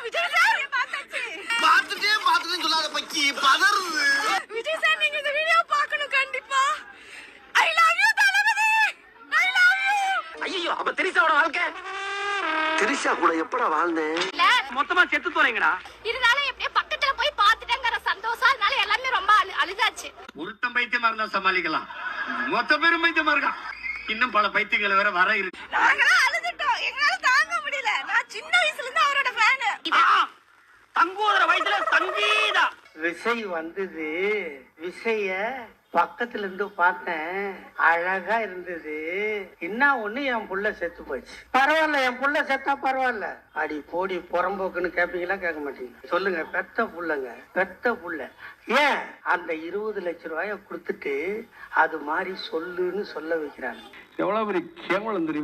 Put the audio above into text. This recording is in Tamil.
விஜய் சார் பார்த்தாச்சு. பார்த்துட்டேன்னு சொல்லாத பக்கி பதறுது. விஜய் சார் நீங்க இந்த வீடியோ பார்க்கணும் கண்டிப்பா. I love you Thalapathy. I love you. ஐயோ அப்ப திரிசாவோட வாழ்க்கை. திரிஷா கூட எப்படா வாழ்ந்தேன்? மொத்தமா செத்து போறீங்கடா. இருந்தாலும் எப்படியே பக்கத்துல போய் பார்த்துட்டேங்கற சந்தோஷம் அதனால எல்லாமே ரொம்ப அழுதாச்சு. ஒருத்தன் பைத்தியமா இருந்தா சமாளிக்கலாம், மொத்த பேரும் பைத்தியமா இருக்கான். இன்னும் பல பைத்தியங்கள் வேற வர இருக்கு. நாங்கலாம் அழுதுட்டோம், எங்களால தாங்க முடியல. நான் சின்ன வயசுல இருந்து அவரோட ஃபேன். தங்கோதர வயசுல சங்கீதா விசை வந்தது. விசைய பக்கத்துல இருந்து பார்த்தேன், அழகா இருந்தது. என்ன ஒண்ணு என் புள்ள செத்து போச்சு. பரவாயில்ல, என் புள்ள செத்தா பரவாயில்ல. அடி போடி புறம்போக்குன்னு கேப்பீங்களா? கேட்க மாட்டீங்க. சொல்லுங்க, பெத்த புள்ளங்க, பெத்த புள்ள. ஏன் அந்த 20 லட்சம் ரூபாய கொடுத்துட்டு அது மாதிரி சொல்லுன்னு சொல்ல வைக்கிறாங்க. எவ்வளவு பெரிய கேவலம் தெரியும்.